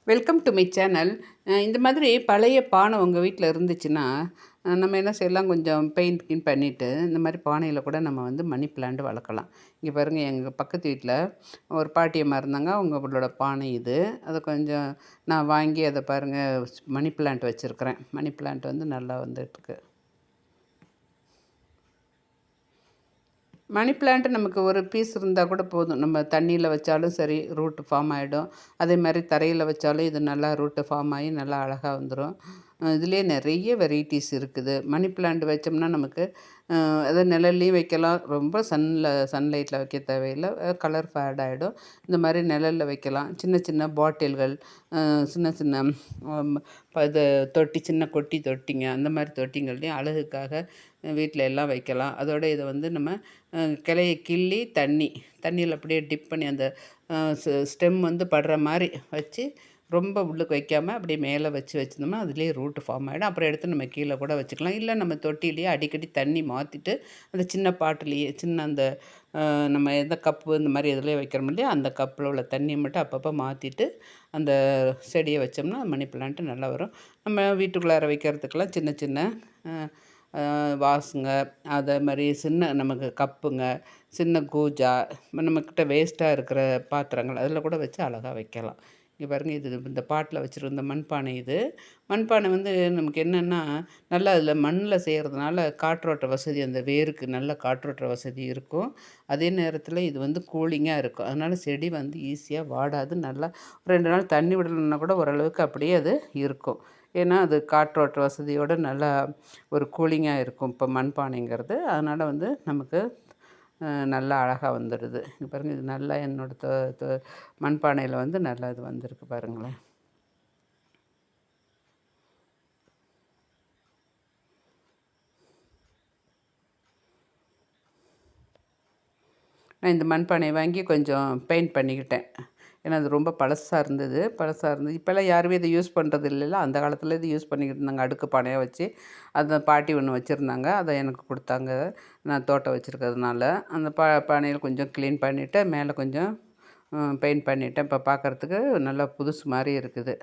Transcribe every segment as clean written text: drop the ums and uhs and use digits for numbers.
Welcome to my channel. இந்த மாதிரி பழைய பானை உங்கள் வீட்டில் இருந்துச்சுன்னா, நம்ம என்ன செய்யலாம், கொஞ்சம் பெயிண்ட் பண்ணிவிட்டு இந்த மாதிரி பானையில் கூட நம்ம வந்து மணி பிளான்ட் வளர்க்கலாம். இங்கே பாருங்கள், எங்கள் பக்கத்து வீட்டில் ஒரு பாட்டியம்மா இருந்தாங்க. அவங்களோட பானை இது. அதை கொஞ்சம் நான் வாங்கி அதை பாருங்கள், மணி பிளான்ட் வச்சுருக்கிறேன். மணி பிளான்ட் வந்து நல்லா வந்துட்டுருக்கு. மணி பிளான்ட் நமக்கு ஒரு பீஸ் இருந்தால் கூட போதும். நம்ம தண்ணியில் வச்சாலும் சரி ரூட்டு ஃபார்ம் ஆகிடும். அதே மாதிரி தரையில் வச்சாலும் இது நல்லா ரூட்டு ஃபார்ம் ஆகி நல்லா அழகாக வந்துடும். இதுலேயே நிறைய வெரைட்டிஸ் இருக்குது. மணி பிளான்ட் வச்சோம்னா நமக்கு அதை நிழல்லையும் வைக்கலாம். ரொம்ப சன்லைட்டில் வைக்க தேவையில்லை. கலர் ஃபேட் ஆகிடும். இந்த மாதிரி நிழலில் வைக்கலாம். சின்ன சின்ன பாட்டில்கள், சின்ன சின்ன இது தொட்டி, சின்ன கொட்டி தொட்டிங்க, அந்த மாதிரி தொட்டிங்கள்லேயும் அழகுக்காக வீட்டில் எல்லாம் வைக்கலாம். அதோட இதை வந்து நம்ம கிளையை கிள்ளி தண்ணியில் அப்படியே டிப் பண்ணி அந்த ஸ்டெம் வந்து படுற மாதிரி வச்சு, ரொம்ப உள்ளுக்கு வைக்காமல் அப்படியே மேலே வச்சுருந்தோம்னா அதுலேயே ரூட்டு ஃபார்ம் ஆகிடும். அப்புறம் எடுத்து நம்ம கீழே கூட வச்சுக்கலாம். இல்லை நம்ம தொட்டிலேயே அடிக்கடி தண்ணி மாற்றிட்டு அந்த சின்ன பாட்டிலேயே சின்ன அந்த நம்ம எந்த கப்பு இந்த மாதிரி எதுலேயே வைக்கிறோம் இல்லையா, அந்த கப்பில் உள்ள தண்ணியை மட்டும் அப்பப்போ மாற்றிட்டு அந்த செடியை வச்சோம்னா மணி பிளான்ட்டு நல்லா வரும். நம்ம வீட்டுக்குள்ளார வைக்கிறதுக்கெல்லாம் சின்ன சின்ன வாஸுங்க, அதே மாதிரி சின்ன நமக்கு கப்புங்க, சின்ன கூஜா, நம்மக்கிட்ட வேஸ்ட்டாக இருக்கிற பாத்திரங்கள் அதில் கூட வச்சு அழகாக வைக்கலாம். இங்கே பாருங்கள், இது இந்த பாட்டில் வச்சுருந்த மண்பானை. இது மண்பானை வந்து நமக்கு என்னென்னா, நல்லா அதில் மண்ணில் செய்கிறதுனால காற்றோட்ட வசதி, அந்த வேருக்கு நல்ல காற்றோட்ட வசதி இருக்கும். அதே நேரத்தில் இது வந்து கூலிங்காக இருக்கும். அதனால் செடி வந்து ஈஸியாக வாடாது. நல்லா 2 நாள் தண்ணி விடலைன்னா கூட ஓரளவுக்கு அப்படியே அது இருக்கும். ஏன்னா அது காற்றோட்ட வசதியோடு நல்லா ஒரு கூலிங்காக இருக்கும் இப்போ மண்பானைங்கிறது. அதனால் வந்து நமக்கு நல்லா அழகாக வந்துடுது. இங்கே பாருங்கள், இது நல்லா என்னோடய மண்பானையில் வந்து நல்லா இது வந்திருக்கு பாருங்களேன். நான் இந்த மண்பானையை வாங்கி கொஞ்சம் பெயிண்ட் பண்ணிக்கிட்டேன். ஏன்னா அது ரொம்ப பழசாக இருந்தது. இப்போல்லாம் யாருமே இதை யூஸ் பண்ணுறது இல்லைல்ல. அந்த காலத்தில் இது யூஸ் பண்ணிக்கிட்டு இருந்தாங்க. அடுக்கு பானையாக வச்சு அந்த பாட்டி ஒன்று வச்சுருந்தாங்க. அதை எனக்கு கொடுத்தாங்க, நான் தோட்டம் வச்சுருக்கிறதுனால. அந்த பானையில் கொஞ்சம் க்ளீன் பண்ணிவிட்டு மேலே கொஞ்சம் பெயிண்ட் பண்ணிவிட்டேன். இப்போ பார்க்குறதுக்கு நல்லா புதுசு மாதிரி இருக்குது.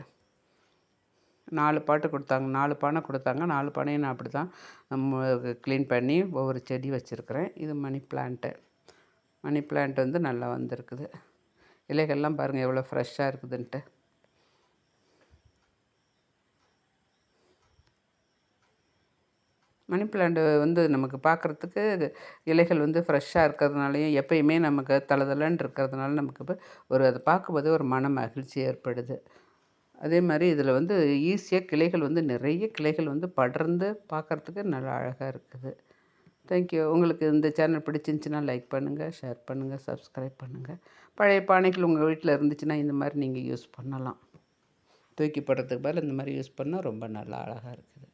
4 பாட்டு கொடுத்தாங்க, 4 பானை கொடுத்தாங்க. 4 பானையும் நான் அப்படி தான் க்ளீன் பண்ணி ஒவ்வொரு செடி வச்சுருக்கிறேன். இது மணி பிளான்ட் வந்து நல்லா வந்திருக்குது. இலைகள்லாம் பாருங்கள் எவ்வளோ ஃப்ரெஷ்ஷாக இருக்குதுன்ட்டு. மணி பிளான்ட் வந்து நமக்கு பார்க்குறதுக்கு இலைகள் வந்து ஃப்ரெஷ்ஷாக இருக்கிறதுனாலையும், எப்பயுமே நமக்கு தளதளன்னு இருக்கிறதுனால நமக்கு இப்போ அதை பார்க்கும்போது ஒரு மன மகிழ்ச்சி ஏற்படுது. அதே மாதிரி இதில் வந்து ஈஸியாக கிளைகள் வந்து நிறைய கிளைகள் வந்து படர்ந்து பார்க்குறதுக்கு நல்லா அழகாக இருக்குது. தேங்க்யூ. உங்களுக்கு இந்த சேனல் பிடிச்சிருந்துச்சின்னா லைக் பண்ணுங்கள், ஷேர் பண்ணுங்கள், சப்ஸ்கிரைப் பண்ணுங்கள். பழைய பானைகள் உங்கள் வீட்டில் இருந்துச்சுன்னா இந்த மாதிரி நீங்கள் யூஸ் பண்ணலாம். தூக்கி போடுறதுக்கு பதில் இந்த மாதிரி யூஸ் பண்ணால் ரொம்ப நல்லா அழகாக இருக்குது.